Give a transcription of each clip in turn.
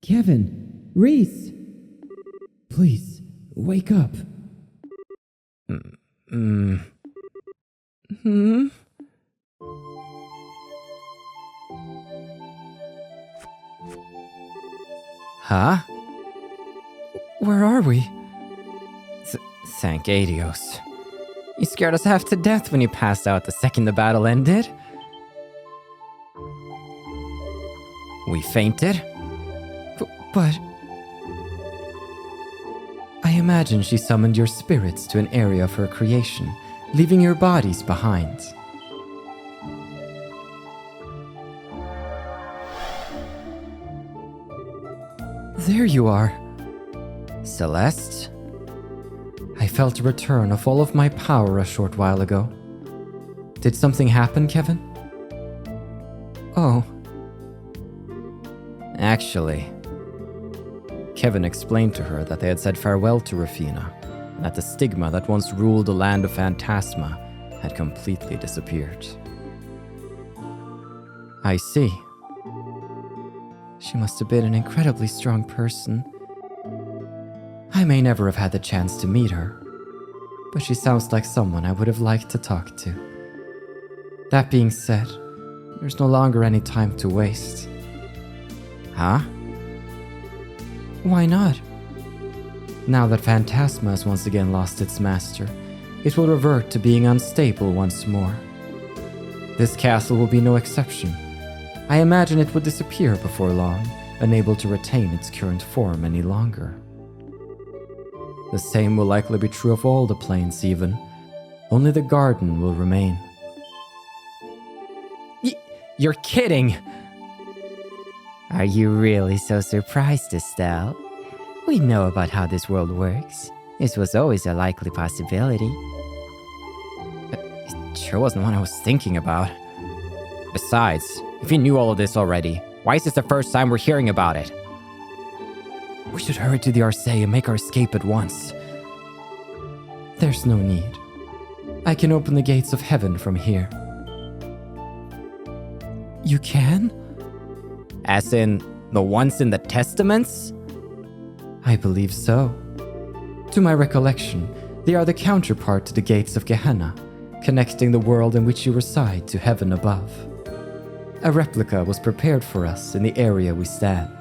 Kevin! Ries! Please, wake up. Huh? Where are we? Thank Adios. You scared us half to death when you passed out the second the battle ended. We fainted? But... I imagine she summoned your spirits to an area of her creation, leaving your bodies behind. There you are. Celeste? I felt a return of all of my power a short while ago. Did something happen, Kevin? Oh. Actually, Kevin explained to her that they had said farewell to Rafina, and that the stigma that once ruled the land of Phantasma had completely disappeared. I see. She must have been an incredibly strong person. I may never have had the chance to meet her, but she sounds like someone I would have liked to talk to. That being said, there's no longer any time to waste. Huh? Why not? Now that Phantasma has once again lost its master, it will revert to being unstable once more. This castle will be no exception. I imagine it will disappear before long, unable to retain its current form any longer. The same will likely be true of all the plains even. Only the garden will remain. You're kidding! Are you really so surprised, Estelle? We know about how this world works. This was always a likely possibility. It sure wasn't what I was thinking about. Besides, if you knew all of this already, why is this the first time we're hearing about it? We should hurry to the Arce and make our escape at once. There's no need. I can open the gates of heaven from here. You can? As in, the ones in the Testaments? I believe so. To my recollection, they are the counterpart to the gates of Gehenna, connecting the world in which you reside to heaven above. A replica was prepared for us in the area we stand.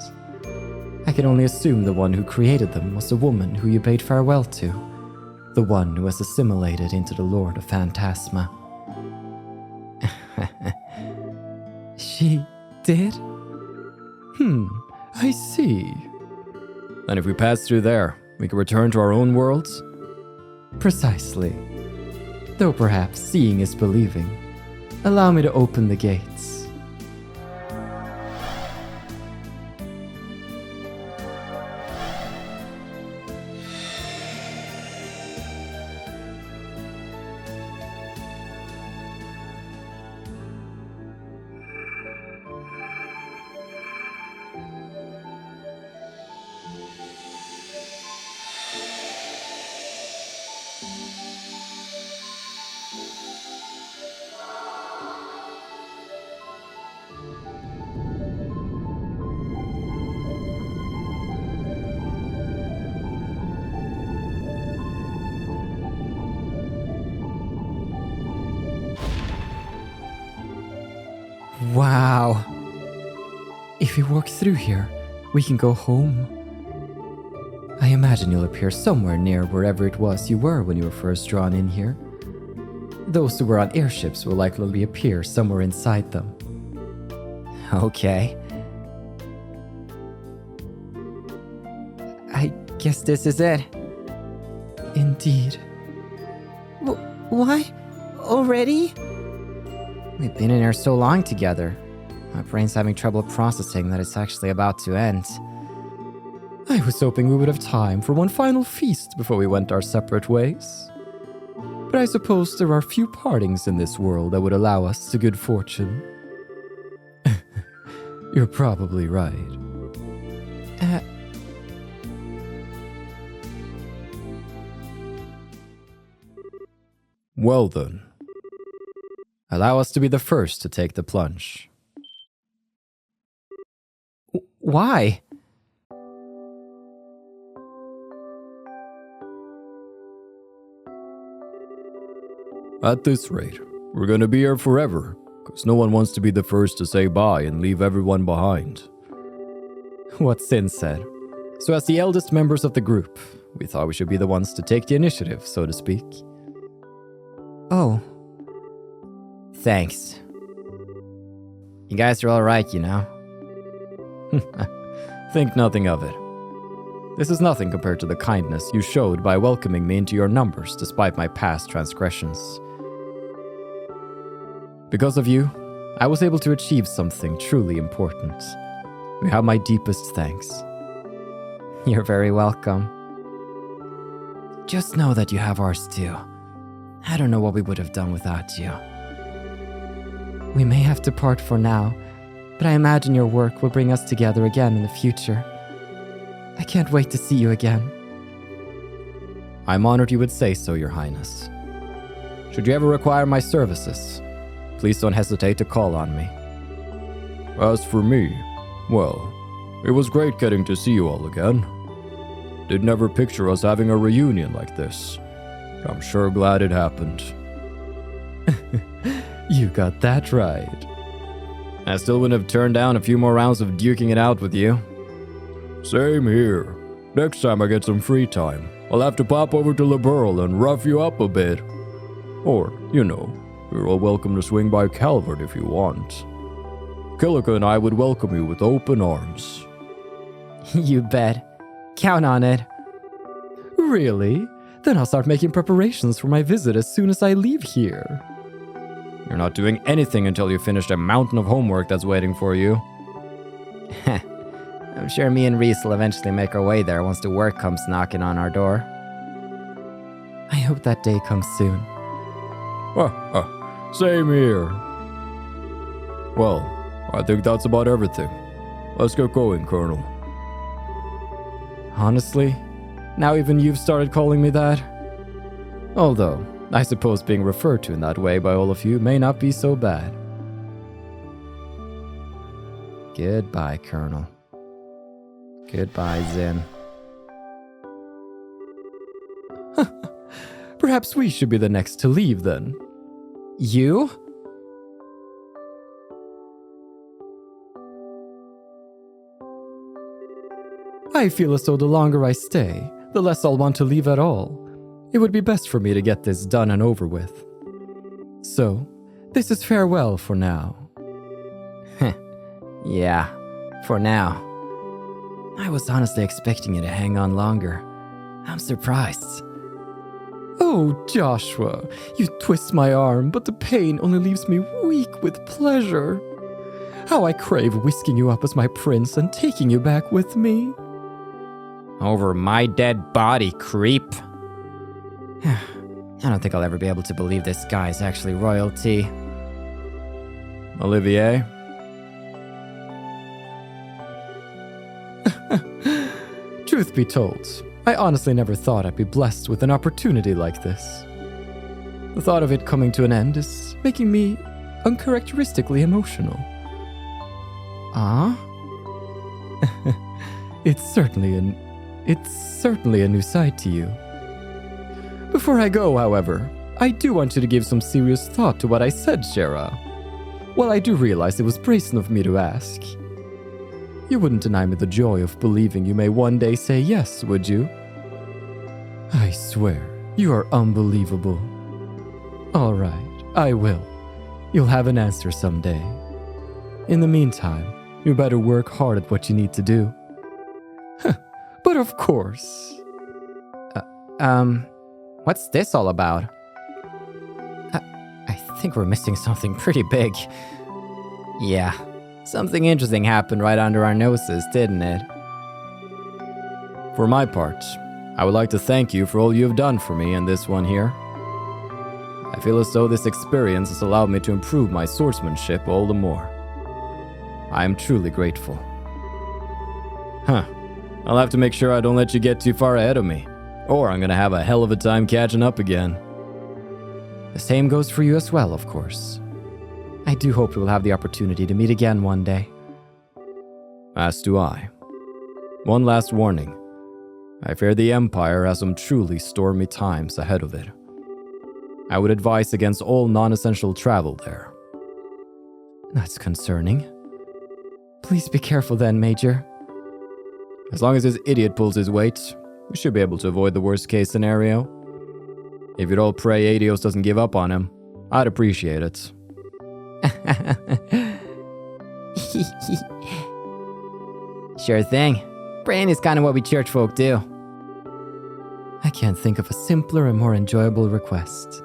I can only assume the one who created them was a woman who you bade farewell to, the one who has assimilated into the Lord of Phantasma. She did? I see. And if we pass through there, we can return to our own worlds? Precisely. Though perhaps seeing is believing. Allow me to open the gates. Wow. If we walk through here, we can go home. I imagine you'll appear somewhere near wherever it was you were when you were first drawn in here. Those who were on airships will likely appear somewhere inside them. Okay. I guess this is it. Indeed. Why? Already? We've been in here so long together. My brain's having trouble processing that it's actually about to end. I was hoping we would have time for one final feast before we went our separate ways. But I suppose there are few partings in this world that would allow us to good fortune. You're probably right. Well then. Allow us to be the first to take the plunge. Why? At this rate, we're gonna be here forever, because no one wants to be the first to say bye and leave everyone behind. What Sin said. So as the eldest members of the group, we thought we should be the ones to take the initiative, so to speak. Oh. Thanks. You guys are alright, you know? Think nothing of it. This is nothing compared to the kindness you showed by welcoming me into your numbers despite my past transgressions. Because of you, I was able to achieve something truly important. You have my deepest thanks. You're very welcome. Just know that you have ours too. I don't know what we would have done without you. We may have to part for now, but I imagine your work will bring us together again in the future. I can't wait to see you again. I'm honored you would say so, Your Highness. Should you ever require my services, please don't hesitate to call on me. As for me, well, it was great getting to see you all again. Did never picture us having a reunion like this. I'm sure glad it happened. You got that right. I still wouldn't have turned down a few more rounds of duking it out with you. Same here. Next time I get some free time, I'll have to pop over to Liberl and rough you up a bit. Or, you know, you're all welcome to swing by Calvert if you want. Kilika and I would welcome you with open arms. You bet. Count on it. Really? Then I'll start making preparations for my visit as soon as I leave here. You're not doing anything until you finish a mountain of homework that's waiting for you. I'm sure me and Ries will eventually make our way there once the work comes knocking on our door. I hope that day comes soon. Same here. Well, I think that's about everything. Let's get going, Colonel. Honestly, now even you've started calling me that? Although, I suppose being referred to in that way by all of you may not be so bad. Goodbye, Colonel. Goodbye, Zen. Perhaps we should be the next to leave then. You? I feel as though the longer I stay, the less I'll want to leave at all. It would be best for me to get this done and over with. So, this is farewell for now. Yeah, for now. I was honestly expecting you to hang on longer. I'm surprised. Oh, Joshua, you twist my arm, but the pain only leaves me weak with pleasure. How I crave whisking you up as my prince and taking you back with me. Over my dead body, creep. I don't think I'll ever be able to believe this guy is actually royalty. Olivier? Truth be told, I honestly never thought I'd be blessed with an opportunity like this. The thought of it coming to an end is making me uncharacteristically emotional. Ah? It's certainly a new side to you. Before I go, however, I do want you to give some serious thought to what I said, Schera. While I do realize it was brazen of me to ask, you wouldn't deny me the joy of believing you may one day say yes, would you? I swear, you are unbelievable. All right, I will. You'll have an answer someday. In the meantime, you better work hard at what you need to do. But of course. What's this all about? I think we're missing something pretty big. Yeah, something interesting happened right under our noses, didn't it? For my part, I would like to thank you for all you have done for me in this one here. I feel as though this experience has allowed me to improve my swordsmanship all the more. I am truly grateful. I'll have to make sure I don't let you get too far ahead of me, or I'm gonna have a hell of a time catching up again. The same goes for you as well, of course. I do hope we will have the opportunity to meet again one day. As do I. One last warning. I fear the Empire has some truly stormy times ahead of it. I would advise against all non-essential travel there. That's concerning. Please be careful then, Major. As long as this idiot pulls his weight, we should be able to avoid the worst case scenario. If you'd all pray Adios doesn't give up on him, I'd appreciate it. Sure thing. Praying is kind of what we church folk do. I can't think of a simpler and more enjoyable request.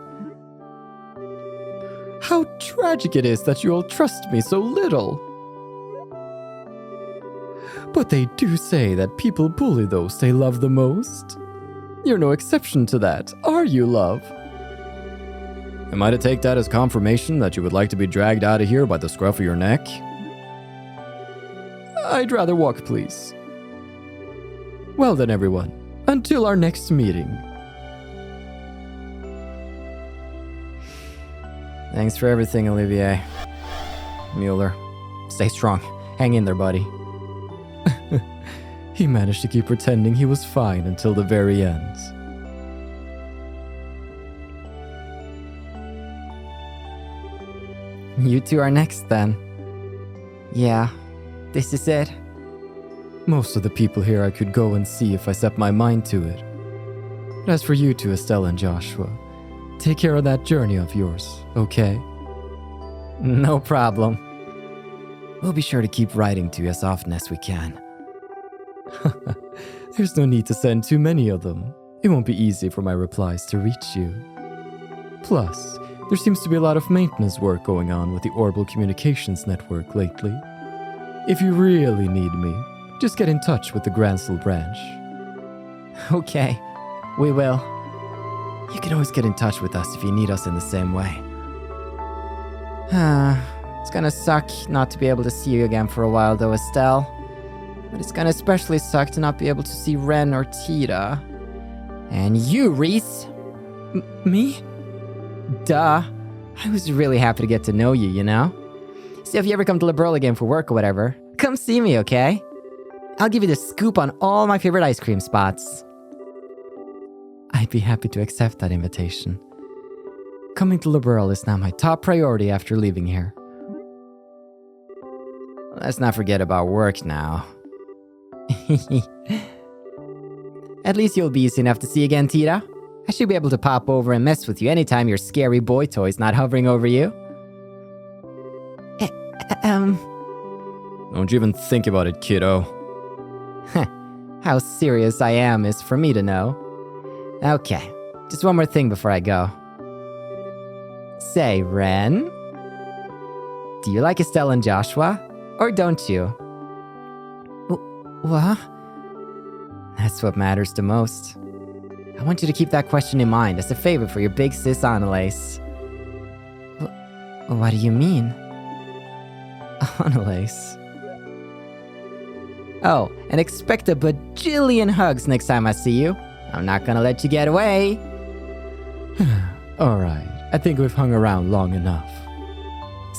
How tragic it is that you all trust me so little. But they do say that people bully those they love the most. You're no exception to that, are you, love? Am I to take that as confirmation that you would like to be dragged out of here by the scruff of your neck? I'd rather walk, please. Well then, everyone, until our next meeting. Thanks for everything, Olivier. Mueller, stay strong. Hang in there, buddy. He managed to keep pretending he was fine until the very end. You two are next, then. Yeah, this is it. Most of the people here I could go and see if I set my mind to it. But as for you two, Estelle and Joshua, take care of that journey of yours, okay? No problem. We'll be sure to keep writing to you as often as we can. There's no need to send too many of them. It won't be easy for my replies to reach you. Plus, there seems to be a lot of maintenance work going on with the Orbital Communications Network lately. If you really need me, just get in touch with the Gransel branch. Okay, we will. You can always get in touch with us if you need us in the same way. It's gonna suck not to be able to see you again for a while though, Estelle. But it's gonna especially suck to not be able to see Renne or Tita. And you, Ries! Me? Duh. I was really happy to get to know you, you know? So if you ever come to Liberal again for work or whatever, come see me, okay? I'll give you the scoop on all my favorite ice cream spots. I'd be happy to accept that invitation. Coming to Liberal is now my top priority after leaving here. Let's not forget about work now. At least you'll be easy enough to see again, Tita. I should be able to pop over and mess with you anytime your scary boy toy's not hovering over you. Don't you even think about it, kiddo. How serious I am is for me to know. Okay, just one more thing before I go. Say, Renne, do you like Estelle and Joshua, or don't you? What? That's what matters the most. I want you to keep that question in mind as a favor for your big sis Anelace. What do you mean? Anelace. Oh, and expect a bajillion hugs next time I see you. I'm not gonna let you get away. Alright, I think we've hung around long enough.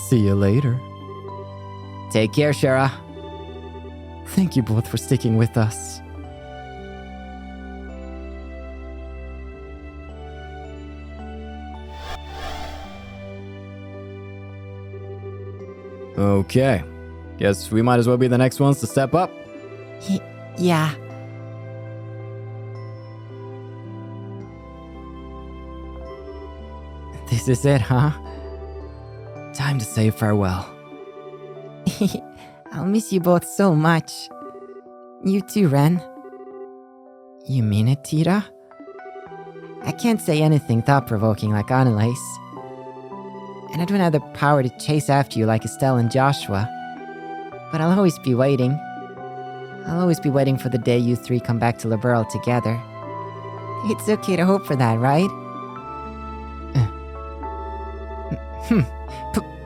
See you later. Take care, Schera. Thank you both for sticking with us. Okay. Guess we might as well be the next ones to step up. Yeah. This is it, huh? Time to say farewell. I'll miss you both so much. You too, Renne. You mean it, Tita? I can't say anything thought-provoking like Anelace. And I don't have the power to chase after you like Estelle and Joshua. But I'll always be waiting. I'll always be waiting for the day you three come back to Liberal together. It's okay to hope for that, right?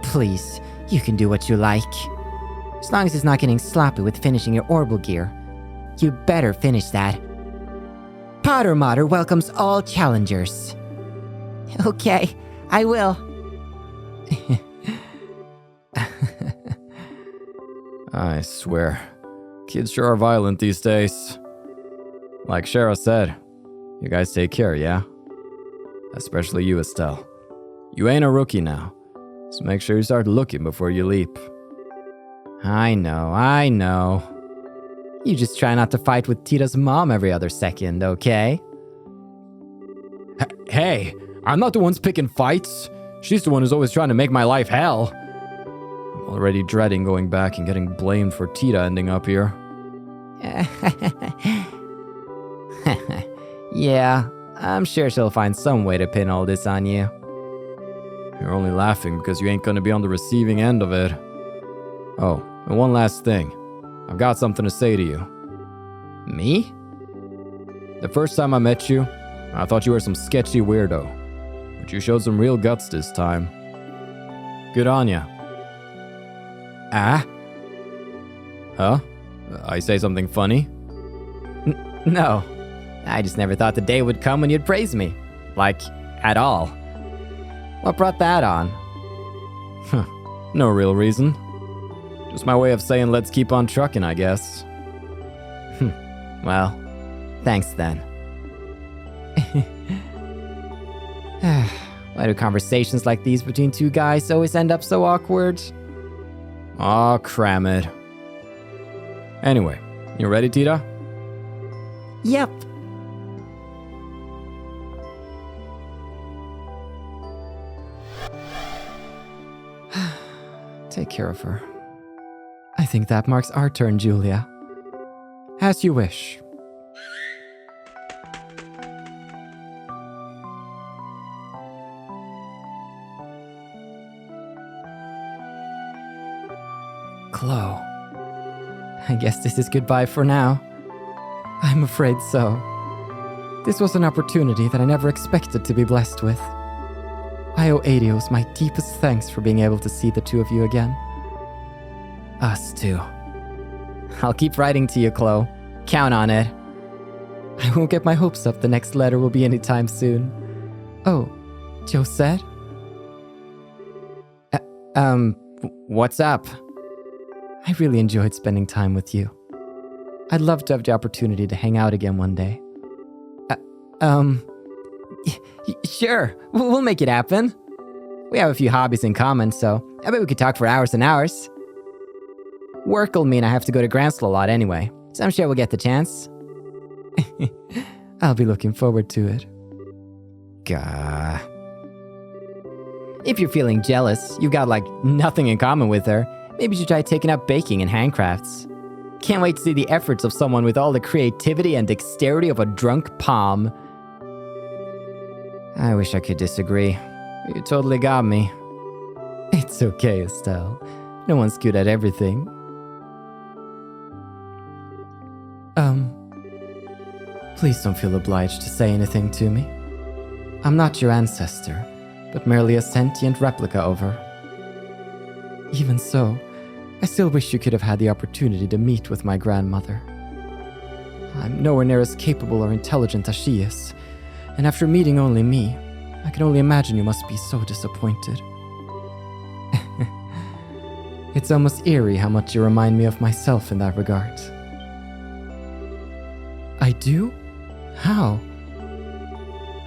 Please, you can do what you like. As long as it's not getting sloppy with finishing your orbital gear. You better finish that. Potter Modder welcomes all challengers. Okay, I will. I swear, kids sure are violent these days. Like Schera said, you guys take care, yeah? Especially you, Estelle. You ain't a rookie now, so make sure you start looking before you leap. I know. You just try not to fight with Tita's mom every other second, okay? Hey, I'm not the one picking fights. She's the one who's always trying to make my life hell. I'm already dreading going back and getting blamed for Tita ending up here. Yeah, I'm sure she'll find some way to pin all this on you. You're only laughing because you ain't gonna be on the receiving end of it. Oh, and one last thing. I've got something to say to you. Me? The first time I met you, I thought you were some sketchy weirdo. But you showed some real guts this time. Good on ya. Ah? Huh? I say something funny? No. I just never thought the day would come when you'd praise me. Like, at all. What brought that on? No real reason. Just my way of saying let's keep on trucking, I guess. Well, thanks then. Why do conversations like these between two guys always end up so awkward? Aw, cram it. Anyway, you ready, Tita? Yep. Take care of her. I think that marks our turn, Julia. As you wish. Kloe. I guess this is goodbye for now. I'm afraid so. This was an opportunity that I never expected to be blessed with. I owe Adios my deepest thanks for being able to see the two of you again. Us too. I'll keep writing to you, Kloe. Count on it. I won't get my hopes up the next letter will be anytime soon. Oh, Josette? What's up? I really enjoyed spending time with you. I'd love to have the opportunity to hang out again one day. Sure, we'll make it happen. We have a few hobbies in common, so I bet we could talk for hours and hours. Work'll mean I have to go to Gransel a lot anyway, so I'm sure we'll get the chance. I'll be looking forward to it. Gah. If you're feeling jealous, you've got like nothing in common with her, maybe you should try taking up baking and handcrafts. Can't wait to see the efforts of someone with all the creativity and dexterity of a drunk palm. I wish I could disagree. You totally got me. It's okay, Estelle. No one's good at everything. Please don't feel obliged to say anything to me. I'm not your ancestor, but merely a sentient replica of her. Even so, I still wish you could have had the opportunity to meet with my grandmother. I'm nowhere near as capable or intelligent as she is, and after meeting only me, I can only imagine you must be so disappointed. It's almost eerie how much you remind me of myself in that regard. I do? How?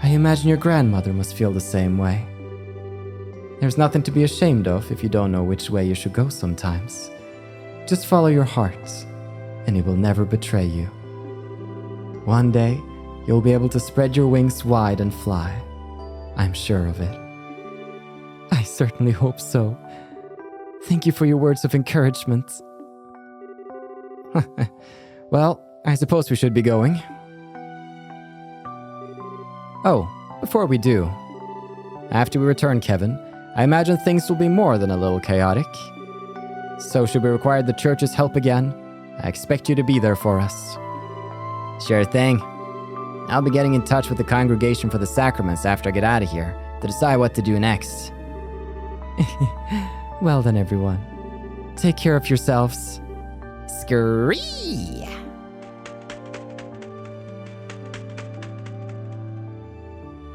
I imagine your grandmother must feel the same way. There's nothing to be ashamed of if you don't know which way you should go sometimes. Just follow your heart, and it will never betray you. One day, you'll be able to spread your wings wide and fly. I'm sure of it. I certainly hope so. Thank you for your words of encouragement. Well, I suppose we should be going. Oh, before we do, after we return, Kevin, I imagine things will be more than a little chaotic. So should we require the church's help again, I expect you to be there for us. Sure thing. I'll be getting in touch with the congregation for the sacraments after I get out of here to decide what to do next. Well then, everyone. Take care of yourselves. Scree!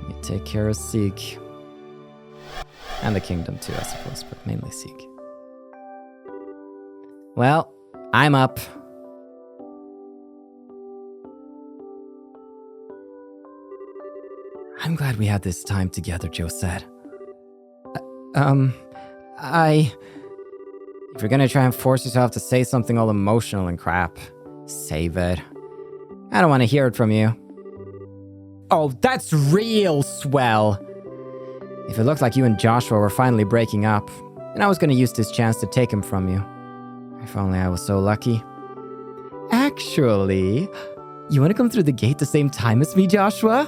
You take care of Sieg. And the kingdom too, I suppose, but mainly Sieg. Well, I'm up. I'm glad we had this time together, Josette. If you're gonna try and force yourself to say something all emotional and crap, save it. I don't want to hear it from you. Oh, that's real swell! If it looked like you and Joshua were finally breaking up, then I was gonna use this chance to take him from you. If only I was so lucky. Actually, you wanna come through the gate the same time as me, Joshua?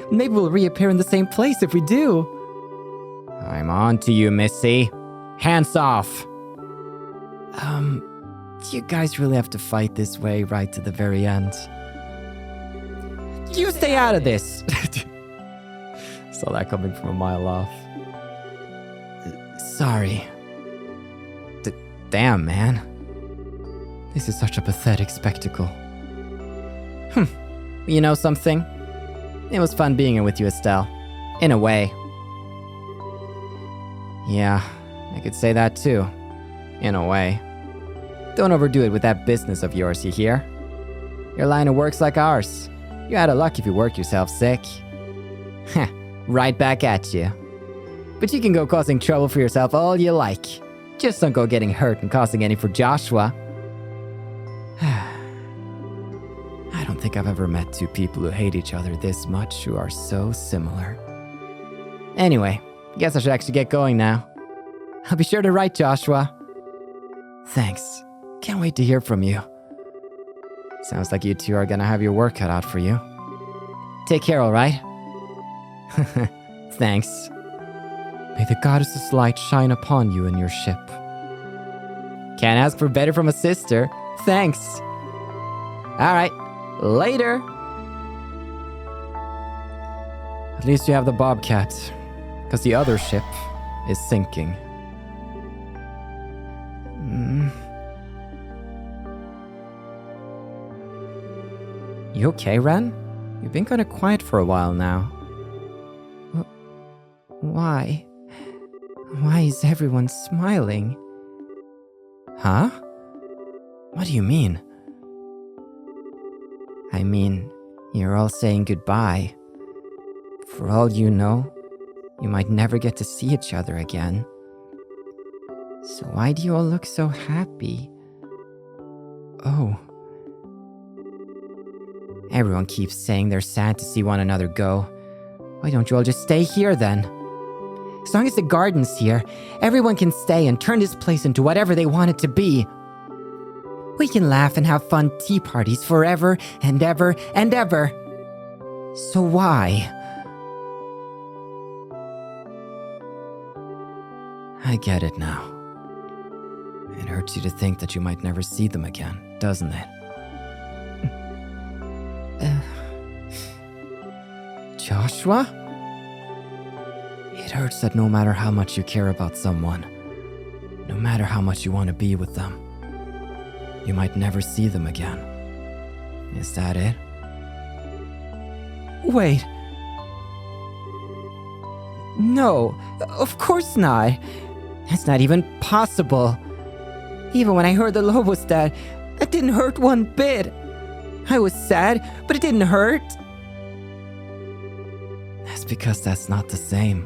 Maybe we'll reappear in the same place if we do. I'm on to you, Missy. Hands off! Do you guys really have to fight this way right to the very end? You stay out of this! Saw that coming from a mile off. Sorry. Damn, man. This is such a pathetic spectacle. You know something? It was fun being with you, Estelle. In a way. Yeah, I could say that too. In a way. Don't overdo it with that business of yours, you hear? Your line of work's like ours. You're out of luck if you work yourself sick. Heh, right back at you. But you can go causing trouble for yourself all you like. Just don't go getting hurt and causing any for Joshua. I don't think I've ever met two people who hate each other this much who are so similar. Anyway, guess I should actually get going now. I'll be sure to write, Joshua. Thanks. Can't wait to hear from you. Sounds like you two are gonna have your work cut out for you. Take care, alright? Thanks. May the goddess's light shine upon you and your ship. Can't ask for better from a sister. Thanks. Alright, later. At least you have the Bobcat, because the other ship is sinking. You okay, Renne? You've been kind of quiet for a while now. Why? Why is everyone smiling? Huh? What do you mean? I mean, you're all saying goodbye. For all you know, you might never get to see each other again. So why do you all look so happy? Oh. Everyone keeps saying they're sad to see one another go. Why don't you all just stay here then? As long as the garden's here, everyone can stay and turn this place into whatever they want it to be. We can laugh and have fun tea parties forever and ever and ever. So why? I get it now. It hurts you to think that you might never see them again, doesn't it? Joshua? It hurts that no matter how much you care about someone, no matter how much you want to be with them, you might never see them again. Is that it? Wait. No, of course not. That's not even possible. Even when I heard the LoH was dead, it didn't hurt one bit. I was sad, but it didn't hurt. That's because that's not the same.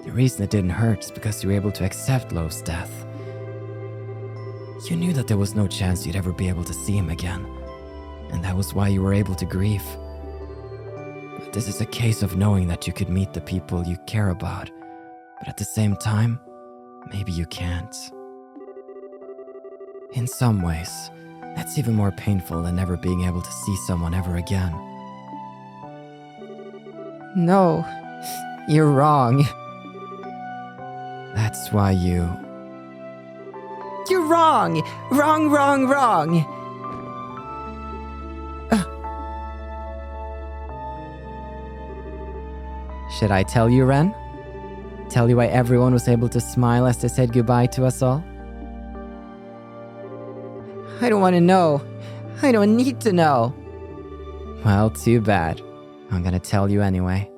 The reason it didn't hurt is because you were able to accept LoH's death. You knew that there was no chance you'd ever be able to see him again, and that was why you were able to grieve. But this is a case of knowing that you could meet the people you care about, but at the same time, maybe you can't. In some ways, that's even more painful than never being able to see someone ever again. No, you're wrong. That's why you... You're wrong! Wrong, wrong, wrong! Should I tell you, Renne? Tell you why everyone was able to smile as they said goodbye to us all? I don't want to know. I don't need to know. Well, too bad. I'm gonna tell you anyway.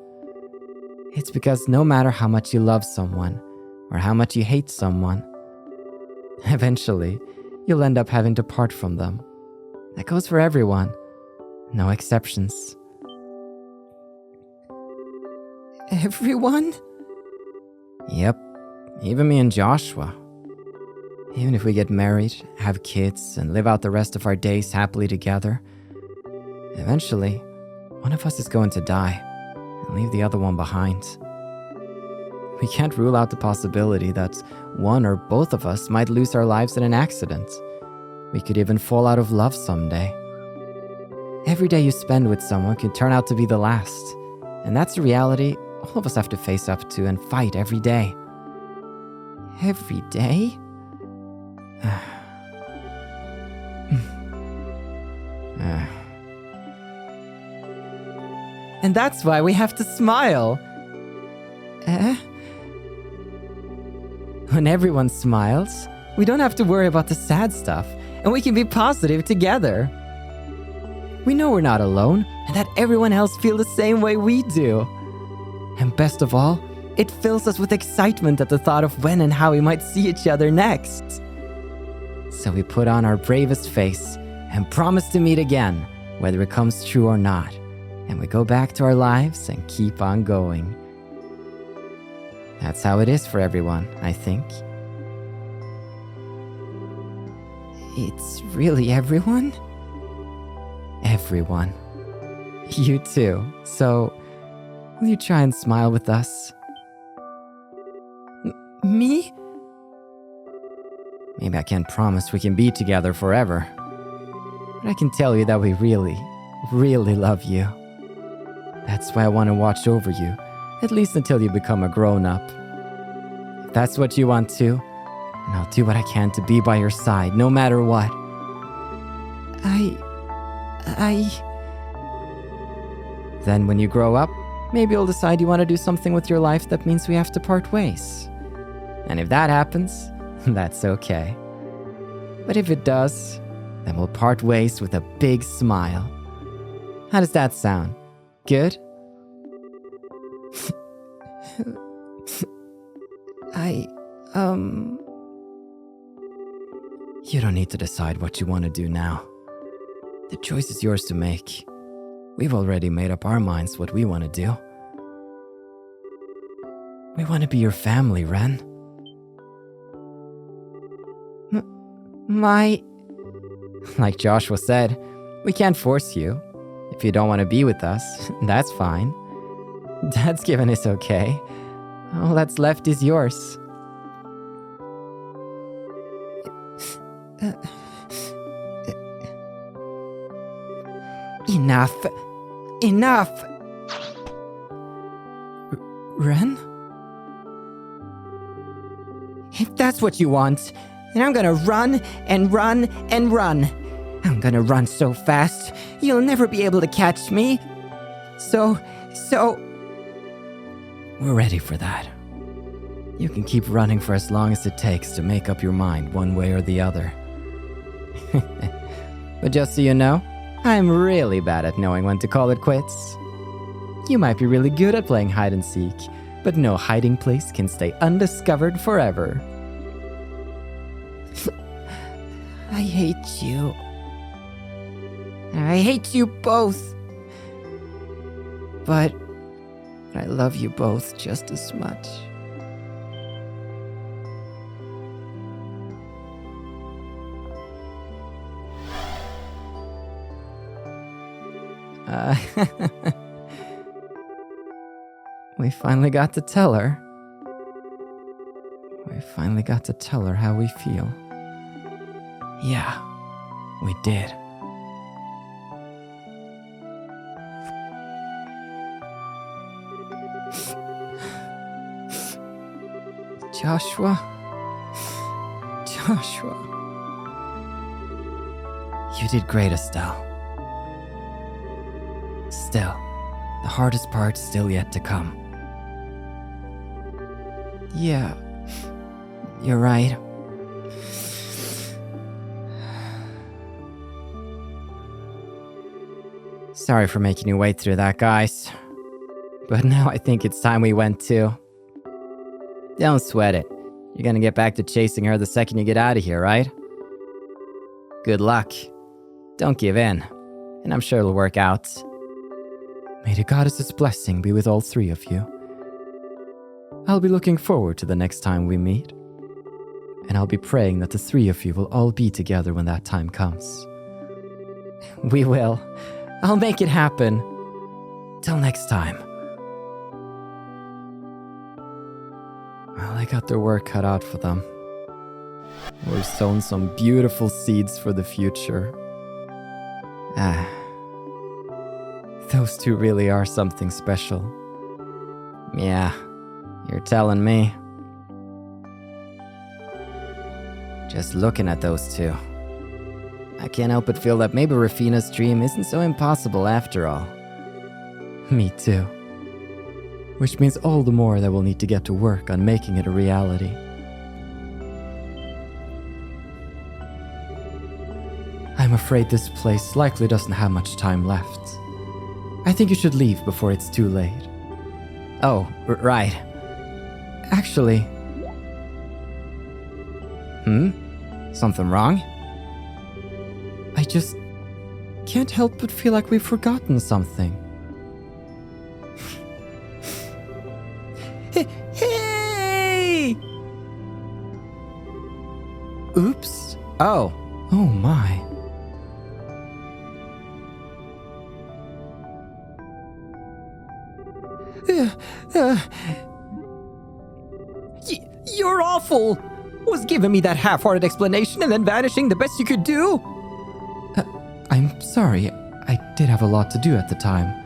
It's because no matter how much you love someone, or how much you hate someone, eventually, you'll end up having to part from them. That goes for everyone. No exceptions. Everyone? Yep, even me and Joshua. Even if we get married, have kids, and live out the rest of our days happily together, eventually, one of us is going to die and leave the other one behind. We can't rule out the possibility that one or both of us might lose our lives in an accident. We could even fall out of love someday. Every day you spend with someone could turn out to be the last, and that's a reality all of us have to face up to and fight every day. Every day? And that's why we have to smile. When everyone smiles, we don't have to worry about the sad stuff, and we can be positive together. We know we're not alone, and that everyone else feels the same way we do. And best of all, it fills us with excitement at the thought of when and how we might see each other next. So we put on our bravest face and promise to meet again, whether it comes true or not. And we go back to our lives and keep on going. That's how it is for everyone, I think. It's really everyone? Everyone. You too. So, will you try and smile with us? Me? Maybe I can't promise we can be together forever. But I can tell you that we really, really love you. That's why I want to watch over you, at least until you become a grown-up. If that's what you want to, then I'll do what I can to be by your side, no matter what. Then when you grow up, maybe you'll decide you want to do something with your life that means we have to part ways. And if that happens, that's okay. But if it does, then we'll part ways with a big smile. How does that sound? Good? You don't need to decide what you want to do now. The choice is yours to make. We've already made up our minds what we want to do. We want to be your family, Renne. Like Joshua said, we can't force you. If you don't want to be with us, that's fine. Dad's given us okay. All that's left is yours. Enough. Enough! Renne? If that's what you want, then I'm gonna run and run and run. I'm gonna run so fast, you'll never be able to catch me. So... We're ready for that. You can keep running for as long as it takes to make up your mind one way or the other. But just so you know, I'm really bad at knowing when to call it quits. You might be really good at playing hide and seek, but no hiding place can stay undiscovered forever. I hate you. I hate you both. But I love you both just as much. We finally got to tell her. We finally got to tell her how we feel. Yeah, we did. Joshua. You did great, Estelle. Still, the hardest part's still yet to come. Yeah, you're right. Sorry for making you wait through that, guys. But now I think it's time we went too. Don't sweat it. You're gonna get back to chasing her the second you get out of here, right? Good luck. Don't give in. And I'm sure it'll work out. May the goddess's blessing be with all three of you. I'll be looking forward to the next time we meet. And I'll be praying that the three of you will all be together when that time comes. We will. I'll make it happen. Till next time. Well, they got their work cut out for them. We've sown some beautiful seeds for the future. Those two really are something special. Yeah, you're telling me. Just looking at those two, I can't help but feel that maybe Rafina's dream isn't so impossible after all. Me too. Which means all the more that we'll need to get to work on making it a reality. I'm afraid this place likely doesn't have much time left. I think you should leave before it's too late. Oh, right. Actually... Something wrong? I just can't help but feel like we've forgotten something. Hey! Oops. Oh my. You're awful! Was giving me that half-hearted explanation and then vanishing the best you could do? I'm sorry. I did have a lot to do at the time.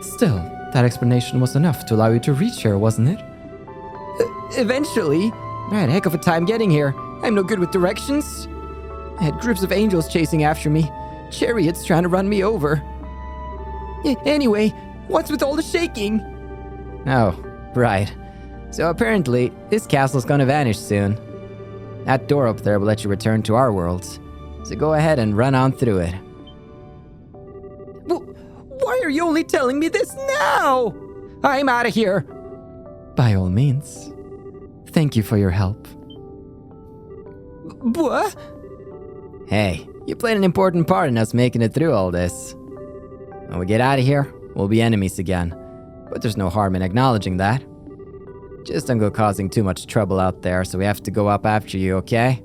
Still, that explanation was enough to allow you to reach here, wasn't it? Eventually. I had a heck of a time getting here. I'm no good with directions. I had groups of angels chasing after me. Chariots trying to run me over. Anyway, what's with all the shaking? Oh, right. So apparently, this castle's gonna vanish soon. That door up there will let you return to our world. So go ahead and run on through it. Why are you only telling me this now? I'm out of here. By all means. Thank you for your help. What? Hey, you played an important part in us making it through all this. When we get out of here, we'll be enemies again. But there's no harm in acknowledging that. Just don't go causing too much trouble out there, so we have to go up after you, okay?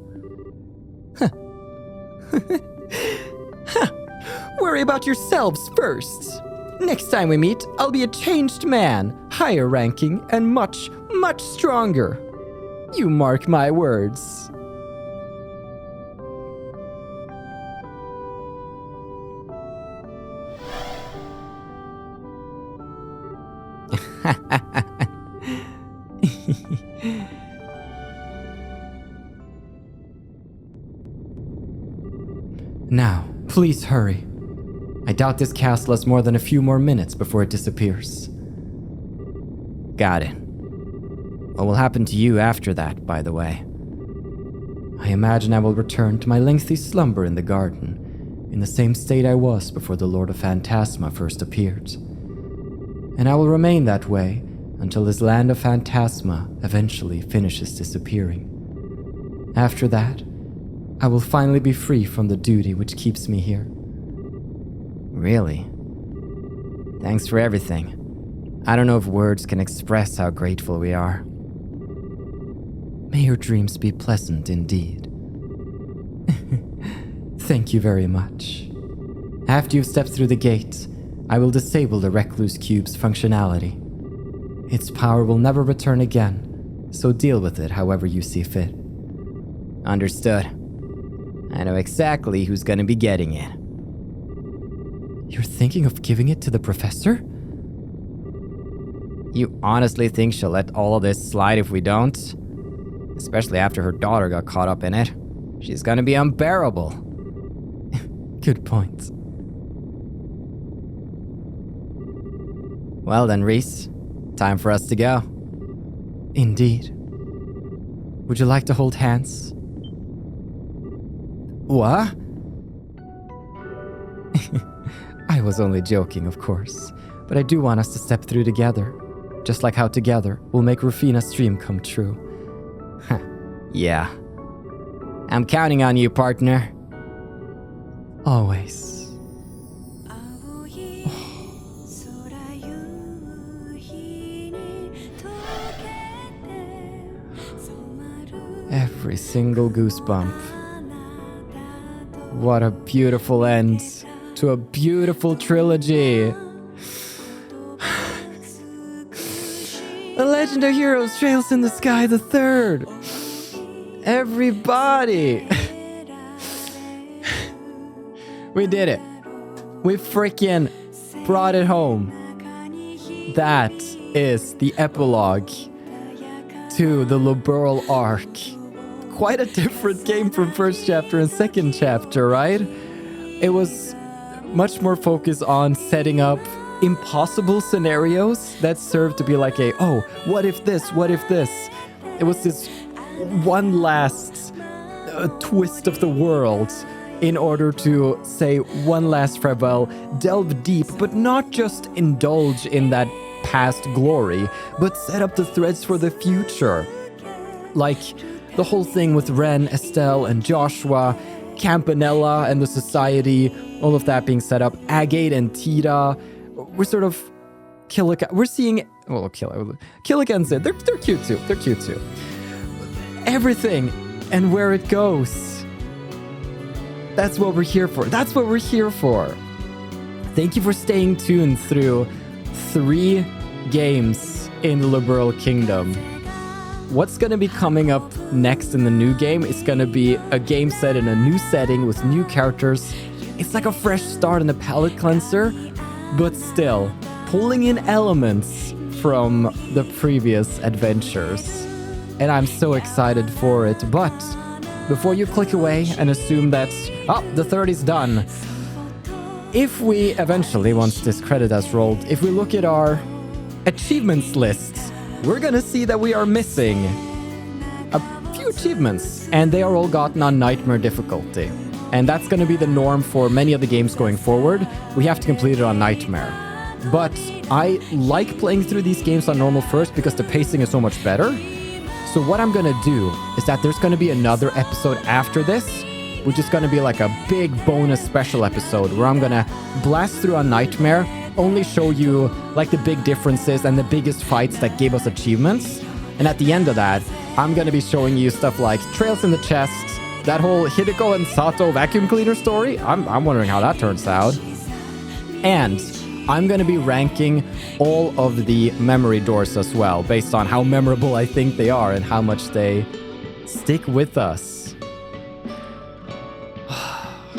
Worry about yourselves first. Next time we meet, I'll be a changed man, higher ranking, and much, much stronger. You mark my words. Now, please hurry. I doubt this castle has more than a few more minutes before it disappears. Got it. What will happen to you after that, by the way? I imagine I will return to my lengthy slumber in the garden, in the same state I was before the Lord of Phantasma first appeared. And I will remain that way until this land of Phantasma eventually finishes disappearing. After that, I will finally be free from the duty which keeps me here. Really? Thanks for everything. I don't know if words can express how grateful we are. May your dreams be pleasant indeed. Thank you very much. After you've stepped through the gate, I will disable the Recluse Cube's functionality. Its power will never return again, so deal with it however you see fit. Understood. I know exactly who's gonna be getting it. You're thinking of giving it to the professor? You honestly think she'll let all of this slide if we don't? Especially after her daughter got caught up in it. She's gonna be unbearable. Good point. Well then, Ries. Time for us to go. Indeed. Would you like to hold hands? What? I was only joking, of course, but I do want us to step through together, just like how together we'll make Rufina's dream come true. Yeah. I'm counting on you, partner. Always. every single goosebump. What a beautiful end to a beautiful trilogy. The Legend of Heroes Trails in the Sky the Third. Everybody. We did it. We freaking brought it home. That is the epilogue to the Liberl arc. Quite a different game from first chapter and second chapter, right? It was much more focused on setting up impossible scenarios that served to be like what if this, what if this? It was this one last twist of the world in order to say one last farewell, delve deep, but not just indulge in that past glory, but set up the threads for the future. Like the whole thing with Renne, Estelle, and Joshua, Campanella and the Society, all of that being set up, Agate and Tita. We're sort of we're seeing, well, Killigan's it. They're cute too. They're cute too. Everything and where it goes. That's what we're here for. That's what we're here for. Thank you for staying tuned through 3 games in the Liberl Kingdom. What's going to be coming up next in the new game is going to be a game set in a new setting with new characters. It's like a fresh start and a palate cleanser, but still pulling in elements from the previous adventures. And I'm so excited for it. But before you click away and assume that, the third is done, if we eventually, once this credit has rolled, if we look at our achievements lists, we're gonna see that we are missing a few achievements, and they are all gotten on Nightmare difficulty. And that's gonna be the norm for many of the games going forward. We have to complete it on Nightmare. But I like playing through these games on normal first because the pacing is so much better. So what I'm gonna do is that there's gonna be another episode after this, which is gonna be like a big bonus special episode where I'm gonna blast through on Nightmare, only show you like the big differences and the biggest fights that gave us achievements. And at the end of that, I'm gonna be showing you stuff like Trails in the Chest, that whole Hideko and Sato vacuum cleaner story. I'm wondering how that turns out. And I'm gonna be ranking all of the memory doors as well, based on how memorable I think they are and how much they stick with us.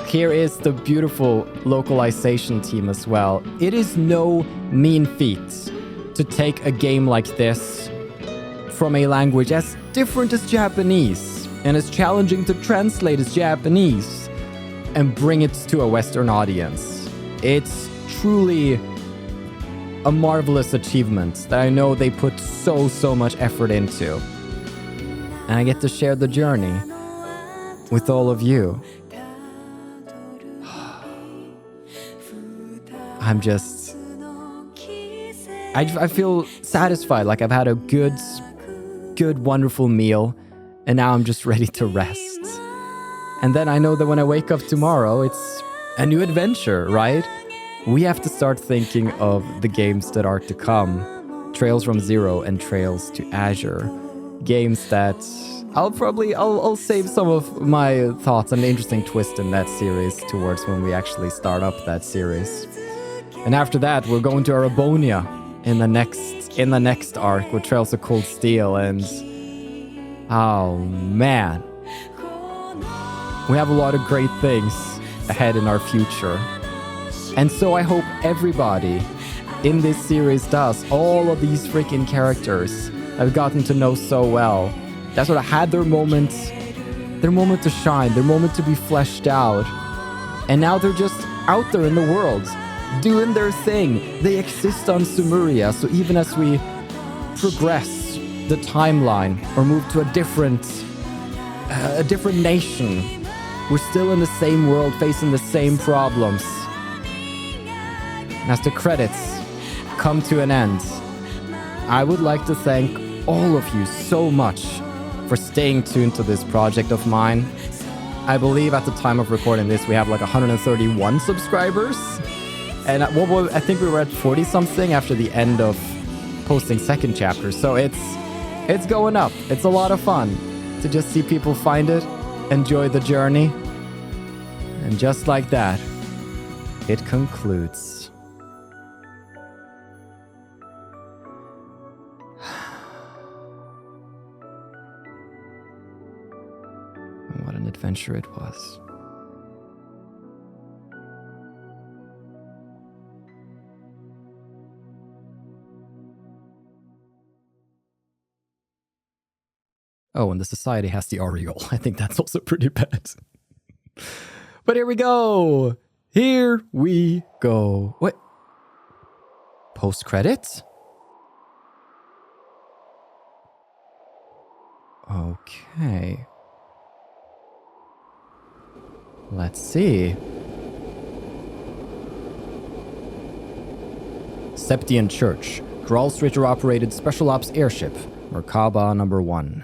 Here is the beautiful localization team as well. It is no mean feat to take a game like this from a language as different as Japanese and as challenging to translate as Japanese and bring it to a Western audience. It's truly a marvelous achievement that I know they put so much effort into. And I get to share the journey with all of you. I'm just... I feel satisfied, like I've had a good, wonderful meal, and now I'm just ready to rest. And then I know that when I wake up tomorrow, it's a new adventure, right? We have to start thinking of the games that are to come. Trails from Zero and Trails to Azure. Games that I'll save some of my thoughts and the interesting twist in that series towards when we actually start up that series. And after that, we're going to Arabonia in the next arc with Trails of Cold Steel, and oh man, we have a lot of great things ahead in our future. And so I hope everybody in this series does. All of these freaking characters I've gotten to know so well, that sort of had their moment to shine, their moment to be fleshed out. And now they're just out there in the world, doing their thing. They exist on Sumeria, so even as we progress the timeline or move to a different nation, we're still in the same world, facing the same problems. And as the credits come to an end, I would like to thank all of you so much for staying tuned to this project of mine. I believe at the time of recording this, we have like 131 subscribers. And I think we were at 40 something after the end of posting second chapter. So it's going up. It's a lot of fun. to just see people find it, enjoy the journey. And just like that, it concludes. What an adventure it was. Oh, and the society has the aureole. I think that's also pretty bad. But here we go. Here we go. What? Post-credits? Okay. Let's see. Septian Church. Gralsritter-operated Special Ops Airship. Merkaba number 1.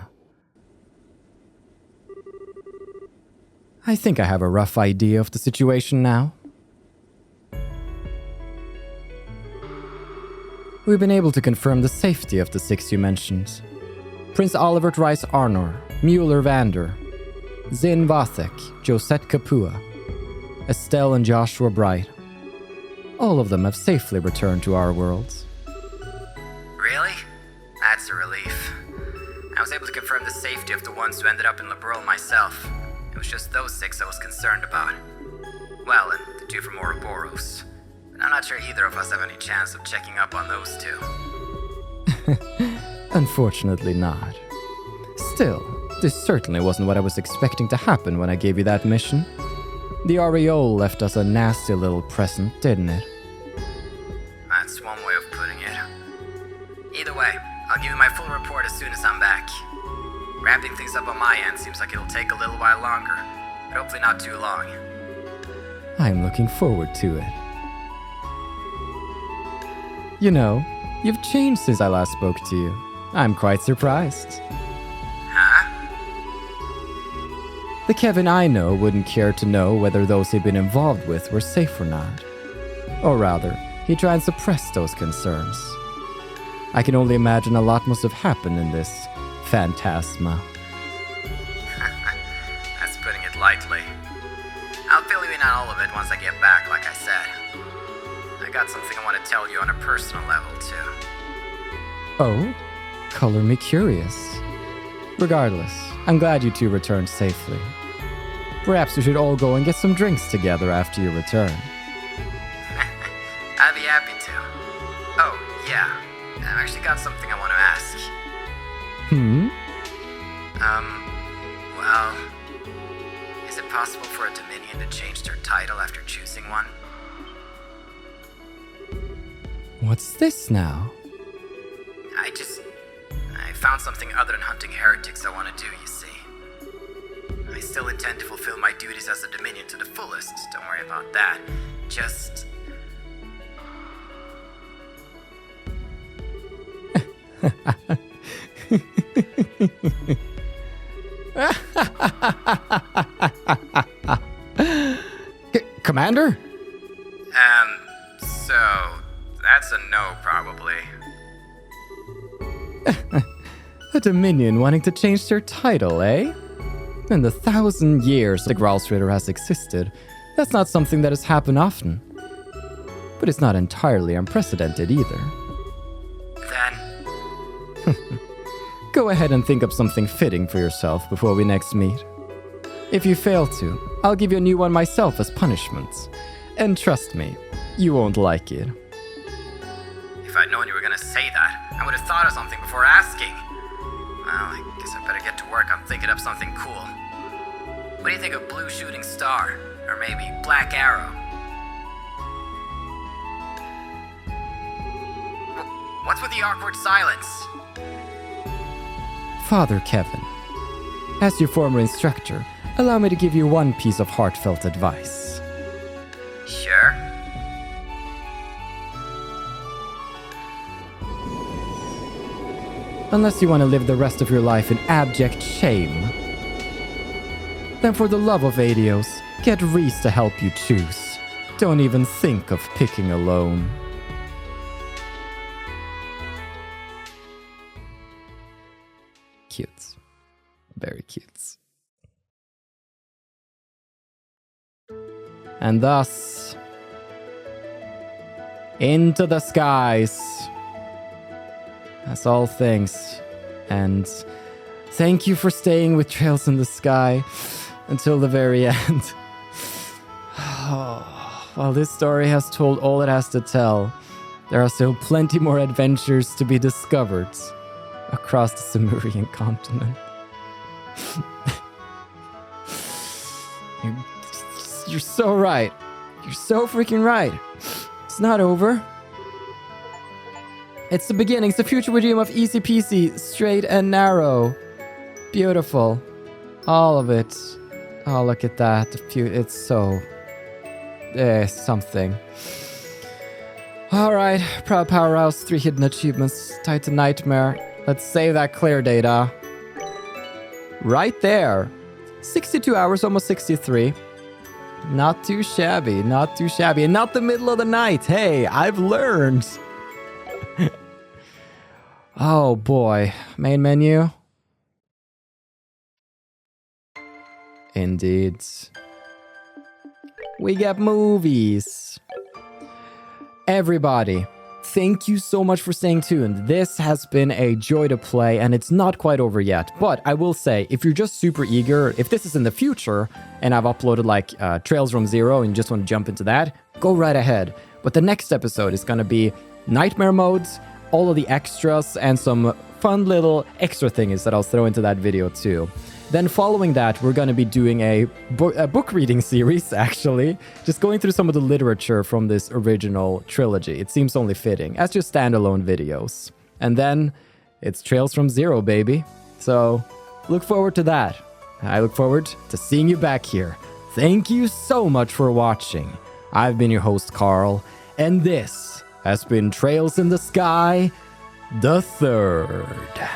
I think I have a rough idea of the situation now. We've been able to confirm the safety of the 6 you mentioned. Prince Olivert Ries Arnor, Mueller Vander, Zin Vathek, Josette Kapua, Estelle and Joshua Bright. All of them have safely returned to our worlds. Really? That's a relief. I was able to confirm the safety of the ones who ended up in Liberal myself. It was just those 6 I was concerned about. Well, and the 2 from Ouroboros. But I'm not sure either of us have any chance of checking up on those 2. Unfortunately not. Still, this certainly wasn't what I was expecting to happen when I gave you that mission. The aureole left us a nasty little present, didn't it? That's one way of putting it. Either way, I'll give you my full report as soon as I'm back. Wrapping things up on my end seems like it'll take a little while longer, but hopefully not too long. I'm looking forward to it. You know, you've changed since I last spoke to you. I'm quite surprised. Huh? The Kevin I know wouldn't care to know whether those he'd been involved with were safe or not. Or rather, he'd try and suppress those concerns. I can only imagine a lot must have happened in this phantasma. That's putting it lightly. I'll fill you in on all of it once I get back, like I said. I got something I want to tell you on a personal level, too. Oh? Color me curious. Regardless, I'm glad you 2 returned safely. Perhaps we should all go and get some drinks together after your return. I'd be happy to. Oh, yeah. I've actually got something I want to ask. Well, is it possible for a Dominion to change their title after choosing one? What's this now? I found something other than hunting heretics I want to do, you see. I still intend to fulfill my duties as a Dominion to the fullest, don't worry about that. Just... Commander? So, that's a no, probably. A Dominion wanting to change their title, eh? In the 1,000 years the Gralsritter has existed, that's not something that has happened often. But it's not entirely unprecedented either. Then... Go ahead and think up something fitting for yourself before we next meet. If you fail to, I'll give you a new one myself as punishment. And trust me, you won't like it. If I'd known you were gonna say that, I would have thought of something before asking. Well, I guess I better get to work on thinking up something cool. What do you think of Blue Shooting Star? Or maybe Black Arrow? What's with the awkward silence? Father Kevin, as your former instructor, allow me to give you one piece of heartfelt advice. Sure. Unless you want to live the rest of your life in abject shame, then for the love of Adios, get Ries to help you choose. Don't even think of picking alone. Cute. Very cute. And thus, into the skies. That's all things. And thank you for staying with Trails in the Sky until the very end. While this story has told all it has to tell, there are still plenty more adventures to be discovered across the Simurian continent. You're so right. You're so freaking right. It's not over. It's the beginning. It's the future we dream of. Easy peasy, straight and narrow. Beautiful. All of it. Oh, look at that. It's so... something. Alright. Proud Powerhouse. 3 hidden achievements. Tied to Nightmare. Let's save that clear data. Right there. 62 hours, almost 63. Not too shabby. Not too shabby. And not the middle of the night. Hey, I've learned. Oh boy. Main menu. Indeed. We get movies. Everybody, thank you so much for staying tuned. This has been a joy to play, and it's not quite over yet. But I will say, if you're just super eager, if this is in the future, and I've uploaded like Trails from Zero, and you just want to jump into that, go right ahead. But the next episode is going to be Nightmare modes, all of the extras, and some fun little extra things that I'll throw into that video too. Then following that, we're going to be doing a book reading series, actually. Just going through some of the literature from this original trilogy. It seems only fitting, as just standalone videos. And then, it's Trails from Zero, baby. So, look forward to that. I look forward to seeing you back here. Thank you so much for watching. I've been your host, Carl, and this has been Trails in the Sky, the 3rd.